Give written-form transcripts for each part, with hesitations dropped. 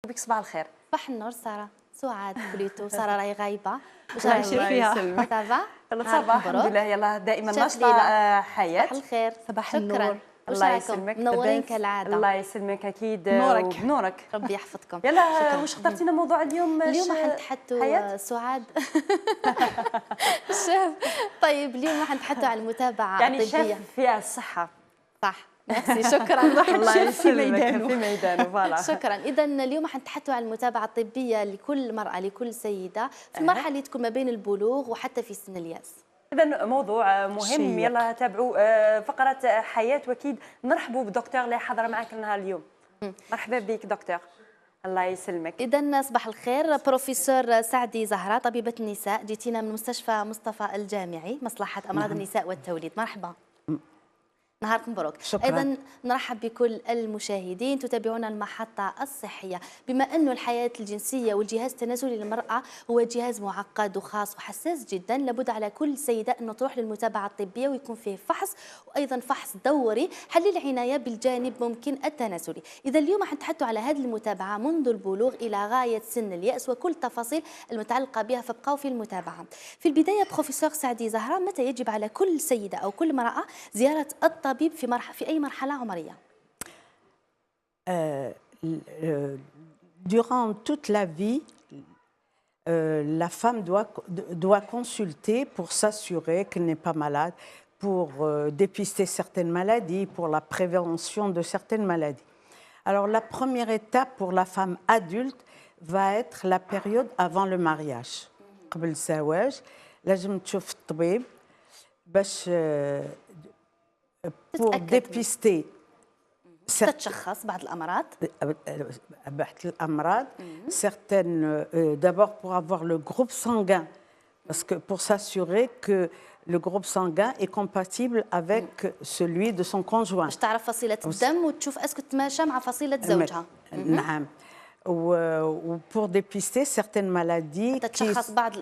بك صباح الخير. صباح النور ساره. سعاد بليتو ساره راهي غايبه واش الله راهي فيها؟ يسلمك. صافا يلا صباح الحمد لله. يلا دائما نشطه حياه. صباح الخير. صباح شكرا. النور. واش الله راكم يسلمك منورين لاباس؟ كالعاده. الله يسلمك اكيد نورك. بنورك. ربي يحفظكم. يلا واش اخترتينا موضوع اليوم؟ اليوم راح نتحدثوا حياة؟ سعاد الشاف. طيب اليوم راح نتحدثوا عن المتابعه يعني الطبيه. الشاف فيها الصحه. صح ميرسي شكرا. الله شاف في يسلمك ميدانه. في ميدانه فوالا. شكرا. اذا اليوم راح نتحدثوا عن المتابعه الطبيه لكل مراه لكل سيده في المرحله اللي تكون ما بين البلوغ وحتى في سن الياس. إذا موضوع مهم. شيق. يلا تابعوا فقرة حياة، وأكيد نرحبوا بالدكتور اللي حاضر معك نهار اليوم. مرحبا بك دكتور. الله يسلمك. إذا صباح الخير. بروفيسور سعدي زهرة طبيبة النساء، جيتينا من مستشفى مصطفى الجامعي مصلحة أمراض النساء والتوليد. مرحبا. نهاركم مبروك. شكرا. ايضا نرحب بكل المشاهدين تتابعون المحطه الصحيه. بما انه الحياه الجنسيه والجهاز التناسلي للمراه هو جهاز معقد وخاص وحساس جدا، لابد على كل سيده انه تروح للمتابعه الطبيه ويكون فيه فحص، وايضا فحص دوري حل العنايه بالجانب ممكن التناسلي. اذا اليوم راح نتحدثوا على هذه المتابعه منذ البلوغ الى غايه سن الياس وكل التفاصيل المتعلقه بها، فابقوا في المتابعه. في البدايه بروفيسور سعدي زهره، متى يجب على كل سيده او كل امراه زياره الطبيب في أي مرحلة عمرية؟ Durant toute la vie, la femme doit consulter pour s'assurer qu'elle n'est pas malade, pour dépister certaines maladies, pour la prévention de certaines maladies. Alors la première étape pour la femme adulte va être la période avant le mariage. قبل الزواج لازم تشوف الطبيب باش pour dépister تتشخص بعض الأمراض. certaines, d'abord pour avoir le groupe sanguin, parce que pour s'assurer que le groupe sanguin est compatible avec celui de son conjoint. باش تعرف فصيلة الدم وتشوف اسكو تتماشى مع فصيلة زوجها. نعم. و pour dépister certaines maladies تتشخص بعض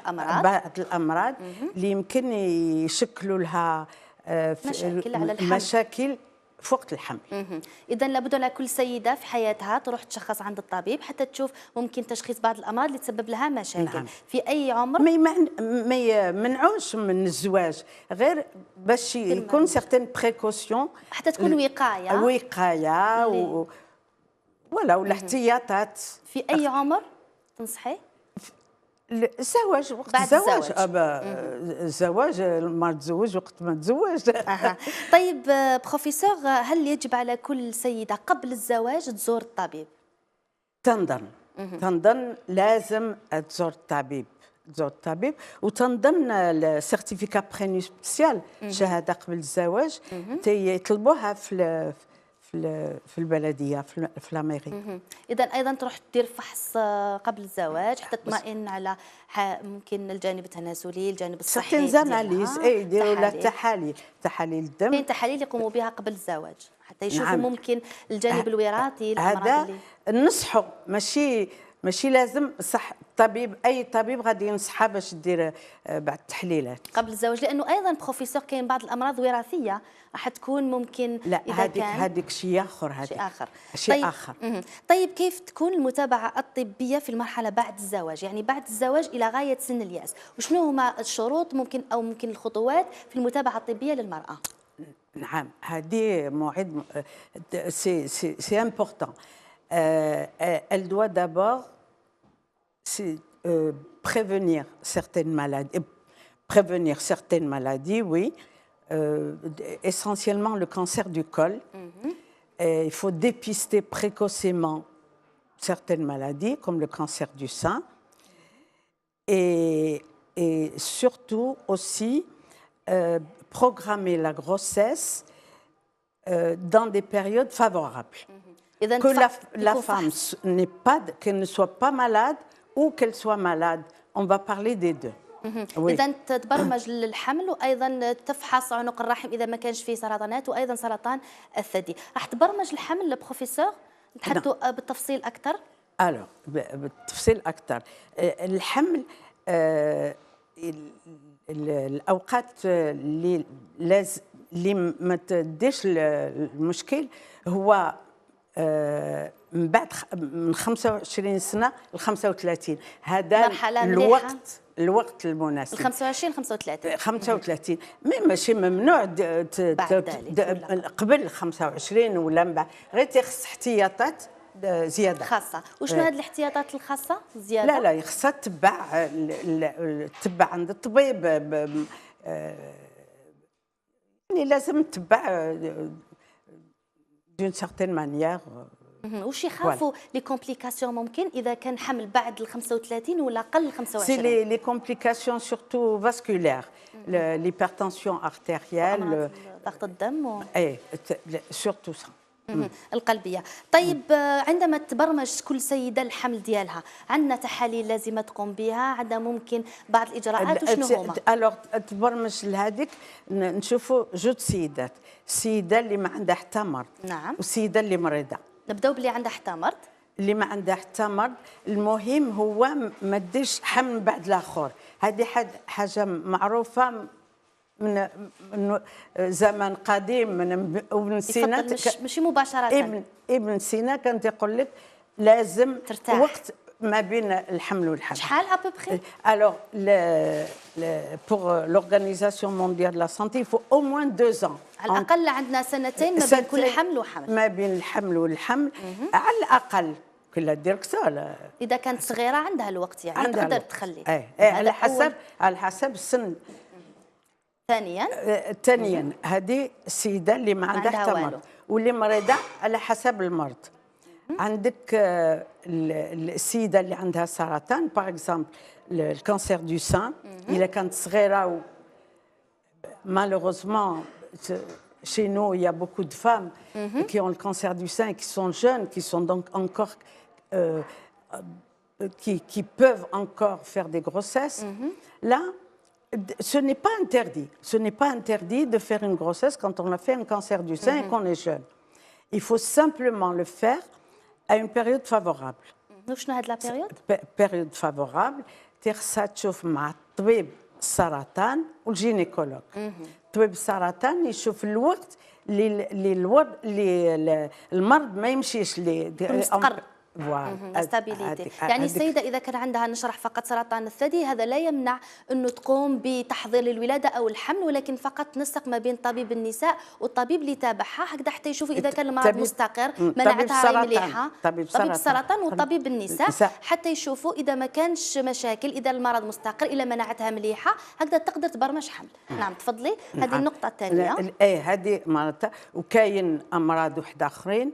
الأمراض اللي يمكن يشكلوا لها مشاكل على الحمل. مشاكل في وقت الحمل. إذا لابد على كل سيدة في حياتها تروح تشخص عند الطبيب حتى تشوف ممكن تشخيص بعض الأمراض اللي تسبب لها مشاكل. نعم. في أي عمر. ما يمنعوش من الزواج، غير باش يكون سيغتين بريكوسيون حتى تكون وقاية ولا والاحتياطات. في أي عمر تنصحي؟ الزواج، وقت الزواج. الزواج ما تزوج وقت ما تزوج. طيب بروفيسور، هل يجب على كل سيدة قبل الزواج تزور الطبيب؟ تنظن لازم تزور الطبيب وتنظن السيرتيفيكا برينوبسيال، شهادة قبل الزواج يطلبوها في البلديه في الامريكا. اذا ايضا تروح دير فحص قبل الزواج حتى تطمئن على ممكن الجانب التناسلي، الجانب الصحي. سيرتين اناليز يديروا لها تحاليل الدم. كاين تحاليل يقوموا بها قبل الزواج حتى يشوفوا نعم. ممكن الجانب الوراثي. هذا ننصحوا، ماشي لازم صح الطبيب، اي طبيب غادي ينصحها باش دير بعض التحليلات قبل الزواج، لانه ايضا بروفيسور كاين بعض الامراض وراثيه راح تكون ممكن. لا هذيك شيء اخر. شيء اخر. طيب كيف تكون المتابعه الطبيه في المرحله بعد الزواج، يعني بعد الزواج الى غايه سن الياس، وشنو هما الشروط ممكن الخطوات في المتابعه الطبيه للمراه؟ نعم، هذه موعد سي امبورطون. Elle doit d'abord prévenir certaines maladies, oui, essentiellement le cancer du col. Il faut dépister précocement certaines maladies comme le cancer du sein et surtout aussi programmer la grossesse dans des périodes favorables. Que la femme qu'elle ne soit pas malade ou qu'elle soit malade. On va parler des deux. إذا تتبرمج للحمل وأيضا تفحص عنق الرحم إذا ما كانش فيه سرطانات وأيضا سرطان الثدي. راح تبرمج الحمل البروفيسور؟ نتحدثوا بالتفصيل أكثر؟ بالتفصيل أكثر. الحمل الأوقات اللي ما تديش المشكل هو من بعد من 25 سنه ل 35 هذا مرحلة مليحة. الوقت المناسب. 25 35 35 ماشي ممنوع بعد ذلك قبل 25 ولا من بعد، غير تيخص احتياطات زياده خاصة. وشنو هذه الاحتياطات الخاصة زيادة؟ لا خصها تتبع عند الطبيب، يعني لازم تتبع دون سيغتين مانيير. وش يخافوا لي كومبليكاسيون ممكن اذا كان حمل بعد ال 35 ولا قل 25؟ سي لي كومبليكاسيون سورتو فاسكولير، l'hypertension artérielle، ضغط الدم اي سورتو سا. القلبية. طيب عندما تبرمج كل سيدة الحمل ديالها عندنا تحاليل لازمة تقوم بها، عندنا ممكن بعض الإجراءات، وشنو هما؟ الوغ تبرمج لهذيك نشوفوا جوج سيدات، السيدة اللي ما عندها حتى مرض، نعم، والسيدة اللي مريضة. نبداو باللي عندها حتى مرض. اللي ما عندها حتى مرض المهم هو ما ديرش حمل بعد الاخر، هذه حاجه معروفه من زمن قديم، من ابن سينا. ماشي مباشره. ابن سينا كان يقول لك لازم ترتاح وقت ما بين الحمل والحمل. شحال ابوبخي؟ Alors pour l'Organisation mondiale de la santé il faut au moins 2 ans. على الاقل عندنا سنتين ما بين كل حمل وحمل. ما بين الحمل والحمل على الاقل. كلها ديريكتور اذا كانت صغيره عندها الوقت، يعني تقدر تخلي. على حسب السن. ثانيا هذه السيده اللي ما عندها حتى مرض، واللي مريضه على حسب المرض. عندك السيده اللي عندها سرطان باغ اكزومبل الكانسير دو سان، الا كانت صغيره malheureusement chez nous il y a beaucoup de femmes qui ont le cancer du sein, qui sont jeunes, qui sont donc encore qui peuvent encore faire des grossesses. Là ce n'est pas interdit. Ce n'est pas interdit de faire une grossesse quand on a fait un cancer du sein et qu'on est jeune. Il faut simplement le faire à une période favorable. شنو هاد لا بيريود؟ période favorable تخصها تشوف مع الطبيب السرطان والجينيكولوج. طبيب السرطان يشوف الوقت اللي المرض ما يمشيش مستقر. ستابيليتي. يعني السيده اذا كان عندها، نشرح فقط، سرطان الثدي، هذا لا يمنع انه تقوم بتحضير للولاده او الحمل، ولكن فقط تنسق ما بين طبيب النساء والطبيب اللي تابعها هكذا حتى يشوفوا اذا كان المرض مستقر، مناعتها مليحه. طبيب السرطان وطبيب النساء حتى يشوفوا اذا ما كانش مشاكل، اذا المرض مستقر، اذا مناعتها مليحه، هكذا تقدر تبرمج حمل. نعم تفضلي. هذه النقطه الثانيه. هذه معناتها. وكاين امراض وحده اخرين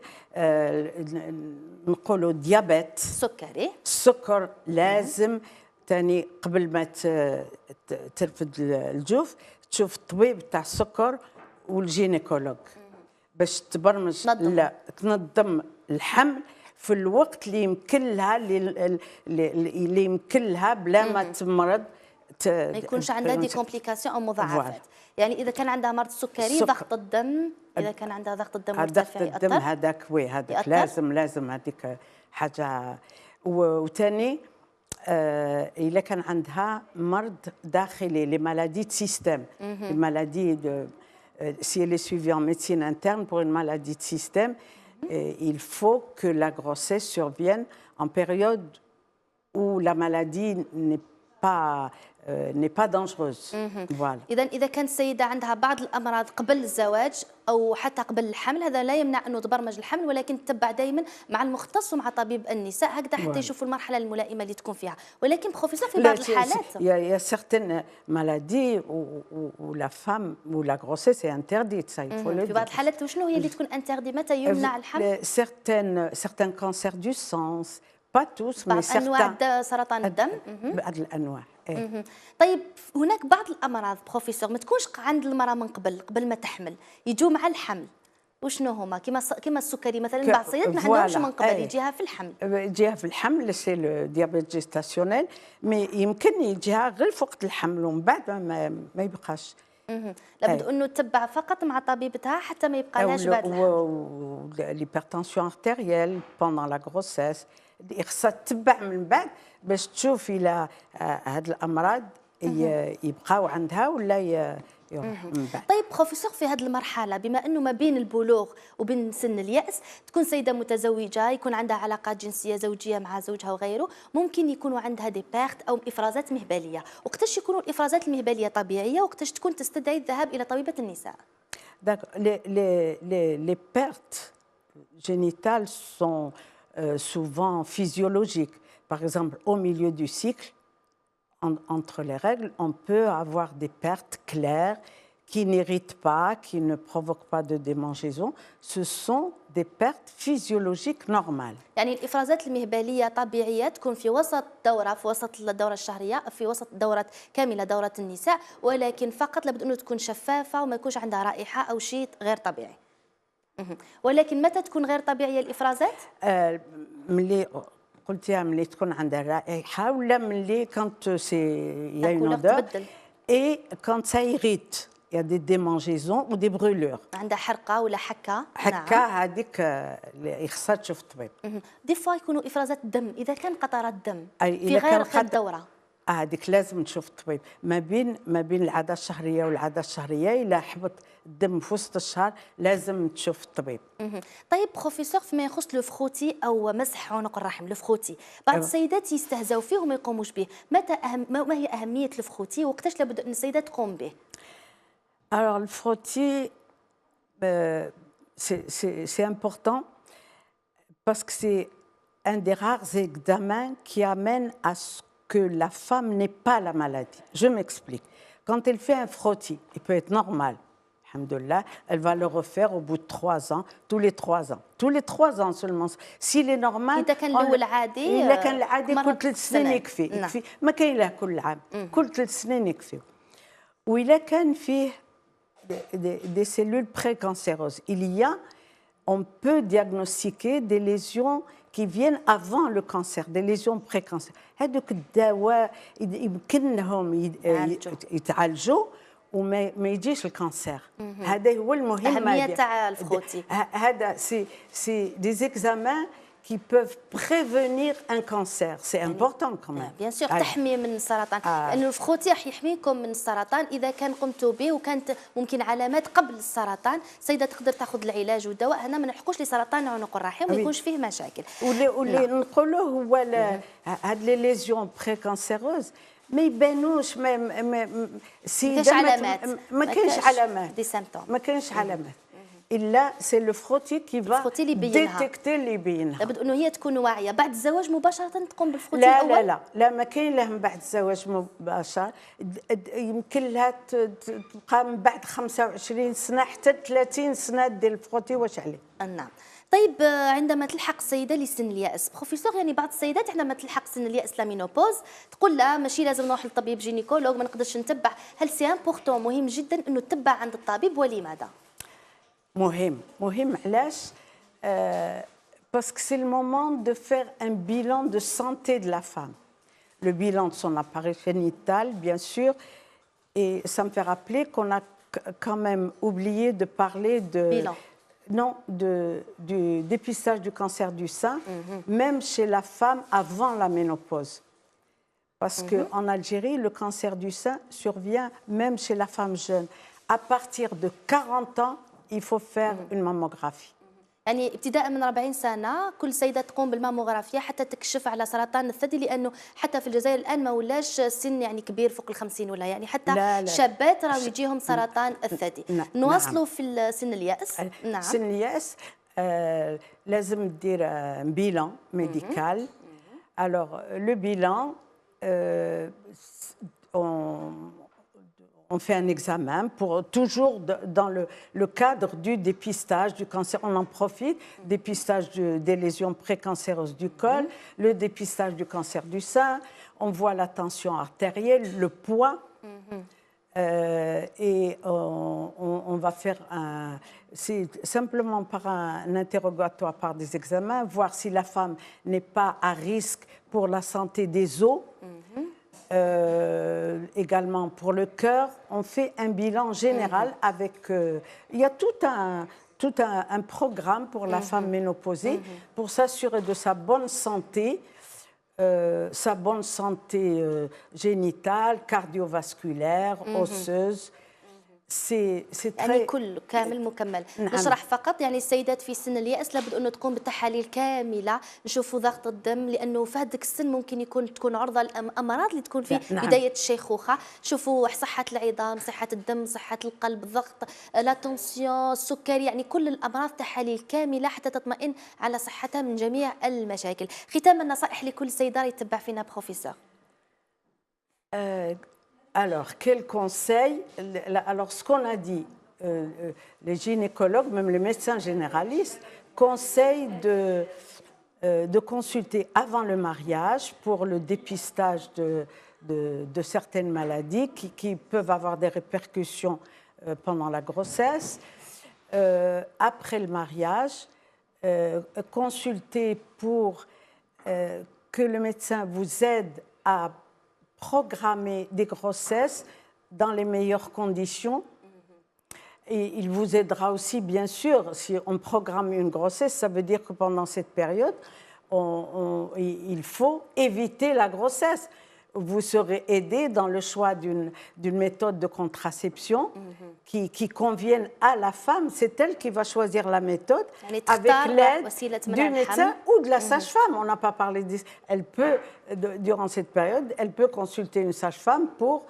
نقولوا ديابيت، سكري، السكر لازم ثاني قبل ما ترفد الجوف تشوف الطبيب تاع السكر والجينيكولوج باش تبرمج تنظم الحمل في الوقت اللي يمكن لها اللي يمكن لها بلا ما تمرض، ما يكونش عندها دي كومبليكاسيون او مضاعفات. يعني اذا كان عندها مرض السكري، ضغط الدم، اذا كان عندها ضغط الدم مرتفع يأثر. الدم هذاك هذاك لازم هذيك حاجه. وثاني اذا كان عندها مرض داخلي، لي مالادي دو سيستيم، لي مالادي si elle est suivie en médecine interne pour une maladie de système, il faut que la grossesse survienne en période où la maladie n'est pas dangereuse. Voilà. إذا كانت السيدة عندها بعض الأمراض قبل الزواج أو حتى قبل الحمل، هذا لا يمنع أنه تبرمج الحمل، ولكن تتبع دائما مع المختص ومع طبيب النساء هكذا حتى يشوفوا المرحلة الملائمة اللي تكون فيها. ولكن بروفيسور في بعض الحالات il y a certaines maladies où la femme ou la grossesse est interdite, ça il faut le dire. في بعض الحالات وشنو هي اللي تكون انتردي؟ متى يمنع الحمل؟ certains cancers du sang. Pas tous, mais بعض أنواع سرطان الدم. بعض الأنواع. طيب هناك بعض الأمراض بروفيسور ما تكونش عند المرأة من قبل ما تحمل، يجوا مع الحمل. وشنو هما؟ كما السكري مثلا، بعض السيدات ما عندهمش من قبل، يجيها في الحمل. يجيها في الحمل سي لو ديابيت جيستاسيونيل، مي يمكن يجيها غير في وقت الحمل ومن بعد ما يبقاش. لابد انه تتبع فقط مع طبيبتها حتى ما يبقى لهاش بعد الحمل. l'hypertension artérielle pendant la grossesse خصها تتبع من بعد باش تشوف الى هاد الامراض يبقاو عندها ولا يروح من بعد. طيب بروفيسور، في هذه المرحله بما انه ما بين البلوغ وبين سن الياس تكون سيده متزوجه يكون عندها علاقات جنسيه زوجيه مع زوجها وغيره، ممكن يكونوا عندها دي بيرت او افرازات مهبليه، وقتاش يكونوا الافرازات المهبليه طبيعيه وقتاش تكون تستدعي الذهاب الى طبيبه النساء؟ Les pertes génitales sont souvent physiologiques. Par exemple, au milieu du cycle, entre les règles, on peut avoir des pertes claires qui n'irritent pas, qui ne provoquent pas de démangeaison. Ce sont des pertes physiologiques normales. يعني الافرازات المهبليه طبيعيه تكون في وسط دوره، في وسط الدوره الشهريه، في وسط دوره كامله دوره النساء، ولكن فقط لابد انه تكون شفافه وما يكونش عندها رائحه او شيء غير طبيعي. ولكن متى تكون غير طبيعيه الافرازات؟ ملي قلتيها ملي تكون عندها رائحه ولا ملي quand il y a une odeur et quand ça irrite. Il y a des démangeaisons ou des brûlures. عندها حرقه ولا حكه. حكه هذيك يخصها تشوف الطبيب. دي فوا يكونوا افرازات دم، اذا كان قطرات دم في إذا غير كان الدوره هذيك لازم تشوف الطبيب. ما بين العاده الشهريه والعاده الشهريه الا حبط الدم في وسط الشهر لازم تشوف الطبيب. طيب بروفيسور، فيما يخص لو فخوتي او مسح عنق الرحم، لو فخوتي بعض السيدات يستهزاو فيه وما يقوموش به، ما هي اهميه الفخوتي وقتاش لابد ان السيده تقوم به؟ Alors le frottis, c'est important parce que c'est un des rares examens qui amène à ce que la femme n'ait pas la maladie. Je m'explique. Quand elle fait un frottis, il peut être normal. Alhamdoulilah, elle va le refaire au bout de 3 ans, tous les 3 ans. Tous les 3 ans seulement. S'il est normal... إذا كان الأول عادي إذا كان العادي كل 3 سنين يكفي. ما كاين له كل عام. كل 3 سنين يكفي. وإذا كان فيه des cellules précancéreuses. On peut diagnostiquer des lésions qui viennent avant le cancer, des lésions précancéreuses. هذوك الدواء يمكنهم يتعالجوا وما يجيش الكانسير. هذا هو المهم. أهمية تاع الفخوتي. هذا c'est des examens qui peuvent prévenir un cancer. C'est important quand même. Bien sûr, تحمي من السرطان، لأنه الفخوتي راح يحميكم من السرطان إذا كان قمتوا به وكانت ممكن علامات قبل السرطان، السيدة تقدر تاخذ العلاج والدواء، هنا ما نلحقوش لسرطان عنق الرحم وما يكونش فيه مشاكل. واللي نقولوا هو هاد لي ليزيون بريكانسيروز ما يبانوش ما كاينش علامات دي سيمبتوم، ما كاينش علامات الا سي لو فروتي كي فا ديتيكتي اللي يبينها. لابد انه هي تكون واعيه بعد الزواج مباشره تقوم بالفروتي لا الاول. لا ما كاين له من بعد الزواج مباشر. يمكن لها تبقى من بعد 25 سنه حتى 30 سنه دير الفروتي واش عليه. نعم. طيب عندما تلحق السيده لسن الياس بروفيسور، يعني بعض السيدات عندما تلحق سن الياس لامينوبوز تقول لا ماشي لازم نروح للطبيب جينيكولوج، ما نقدرش نتبع. هل سي امبورطون مهم جدا انه تتبع عند الطبيب ولماذا؟ مهم علاش؟ parce que c'est le moment de faire un bilan de santé de la femme. Le bilan de son appareil génital, bien sûr, et ça me fait rappeler qu'on a quand même oublié de parler de... Bilan. Non, du dépistage du cancer du sein, même chez la femme avant la ménopause. Parce qu'en Algérie, le cancer du sein survient même chez la femme jeune. À partir de 40 ans, il faut faire une mammographie. يعني ابتداء من 40 سنه كل سيده تقوم بالماموغرافيا حتى تكشف على سرطان الثدي، لانه حتى في الجزائر الان ما ولاش سن يعني كبير فوق ال50 ولا يعني حتى لا. شابات راهو يجيهم سرطان الثدي. نواصلوا في سن الياس. نعم. سن الياس لازم دير بيلان ميديكال. alors le bilan on fait un examen pour toujours dans le cadre du dépistage du cancer. On en profite, dépistage des lésions précancéreuses du col, le dépistage du cancer du sein, on voit la tension artérielle, le poids, et on va faire c'est simplement par un interrogatoire, par des examens, voir si la femme n'est pas à risque pour la santé des os. Également pour le cœur, on fait un bilan général avec... il y a tout un programme pour la femme ménopausée pour s'assurer de sa bonne santé, génitale, cardiovasculaire, osseuse. c'est يعني très. كل كامل مكمل. نعم. نشرح فقط يعني السيدات في سن اليأس لابد انه تقوم بالتحاليل كامله، نشوفوا ضغط الدم لانه في هذاك السن ممكن تكون عرضه لامراض اللي تكون في نعم. بدايه الشيخوخه، شوفوا صحه العظام، صحه الدم، صحه القلب، الضغط، لا تونسيون، السكري، يعني كل الامراض تحاليل كامله حتى تطمئن على صحتها من جميع المشاكل. ختاما نصائح لكل سيده يتبع فينا بروفيسور. Alors, quel conseil? Alors, ce qu'on a dit, les gynécologues, même les médecins généralistes, conseillent de consulter avant le mariage pour le dépistage de certaines maladies qui peuvent avoir des répercussions pendant la grossesse. Après le mariage, consulter pour que le médecin vous aide à programmer des grossesses dans les meilleures conditions. Et il vous aidera aussi, bien sûr, si on programme une grossesse, ça veut dire que pendant cette période, il faut éviter la grossesse. Vous serez aidé dans le choix d'une méthode de contraception qui convienne à la femme. C'est elle qui va choisir la méthode avec l'aide du médecin ou de la sage-femme. On n'a pas parlé de... Elle peut, durant cette période, elle peut consulter une sage-femme pour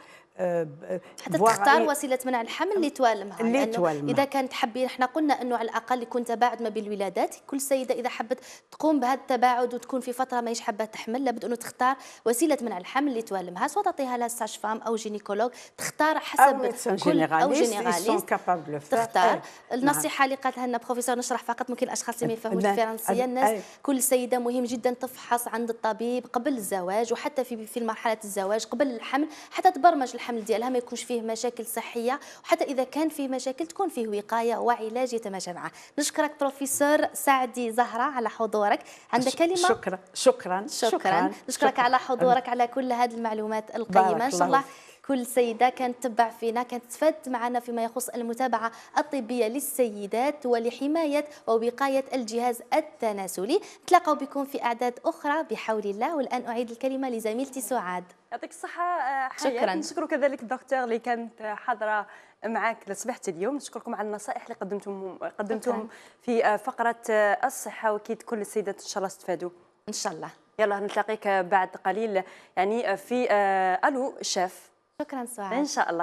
حتى تختار وسيله منع الحمل اللي توالمها، لانه اذا كانت حابين، احنا قلنا انه على الاقل يكون تباعد ما بين الولادات. كل سيده اذا حبت تقوم بهذا التباعد وتكون في فتره ماهيش حابه تحمل لابد انه تختار وسيله منع الحمل اللي توالمها، سواء تعطيها لها ساج فام او جينيكولوج، تختار حسب كل او جينيراليست تختار. النصيحه اللي قالتها لنا بروفيسور نشرح فقط، ممكن الاشخاص اللي ما يفهموش الفرنسيه، الناس كل سيده مهم جدا تفحص عند الطبيب قبل الزواج وحتى في مرحله الزواج قبل الحمل حتى تبرمج الحمل ديالها ما يكونش فيه مشاكل صحيه، وحتى اذا كان فيه مشاكل تكون فيه وقايه وعلاج يتماشى معه. نشكرك بروفيسور سعدي زهره على حضورك. عندك كلمه؟ شكرا. نشكرك على حضورك، على كل هذه المعلومات القيمه. ان شاء الله كل سيده كانت تتبع فينا، كانت تستفاد معنا فيما يخص المتابعه الطبيه للسيدات ولحمايه ووقايه الجهاز التناسلي. نتلاقاو بكم في اعداد اخرى بحول الله. والان اعيد الكلمه لزميلتي سعاد. يعطيك الصحة حياة. شكرا. نشكر كذلك الدكتور اللي كانت حاضرة معك لصباحة اليوم. نشكركم على النصائح اللي قدمتم في فقرة الصحة، وأكيد كل السيدات إن شاء الله استفادوا. إن شاء الله. يلا نلتقيك بعد قليل يعني في ألو شاف. شكرا سعاد. إن شاء الله.